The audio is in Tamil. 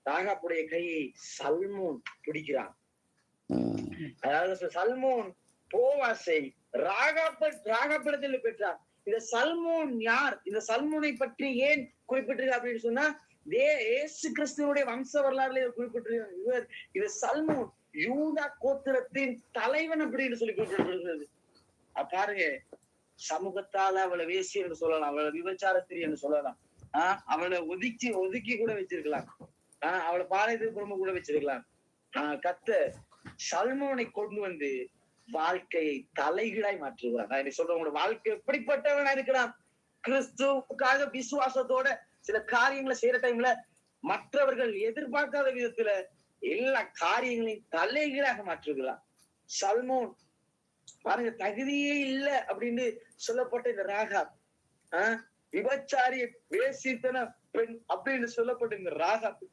ராகாப்புடைய கையை சல்மோன் பிடிக்கிறான். ம். அதாவது சல்மோன் போவாசை ராகாப்பிடத்தில் பெற்றார். இந்த சல்மோன் யார்? இந்த சல்மோனை பற்றி ஏன் குறிப்பிட்டிருக்க அப்படின்னு சொன்னா, இயேசு கிறிஸ்துவனுடைய வம்ச வரலாறுல குறிப்பிட்டிருக்கிறார். இவர் இது சல்மோன் யூதா கோத்திரத்தின் தலைவன் அப்படின்னு சொல்லி குறிப்பிட்டிருக்கிறது. பாருங்க, சமூகத்தால அவளை வேசி என்று சொல்லலாம், அவளை விபச்சாரத்திரி என்று சொல்லலாம், அவளை ஒதுக்கி கூட வச்சிருக்கலாம், அவளை பாளையத்து குடும்பம் கூட வச்சிருக்கலாம். கர்த்தர் சல்மோனை கொண்டு வந்து வாழ்க்கையை தலைகீழாய் மாற்றுகிறார். நான் சொல்றேன், உங்களோட வாழ்க்கை எப்படிப்பட்டவனா இருக்கிறான்? கிறிஸ்துவுக்காக விசுவாசத்தோட சில காரியங்களை செய்யற டைம்ல மற்றவர்கள் எதிர்பார்க்காத விதத்துல எல்லா காரியங்களையும் தலைகீழாக மாற்றுகிறார். சல்மோன் பாருங்க, தகுதியே இல்லை அப்படின்னு சொல்லப்பட்ட இந்த ராகாப், விபச்சாரிய வேசித்தன பெண் அப்படின்னு சொல்லப்பட்ட இந்த ராகாப்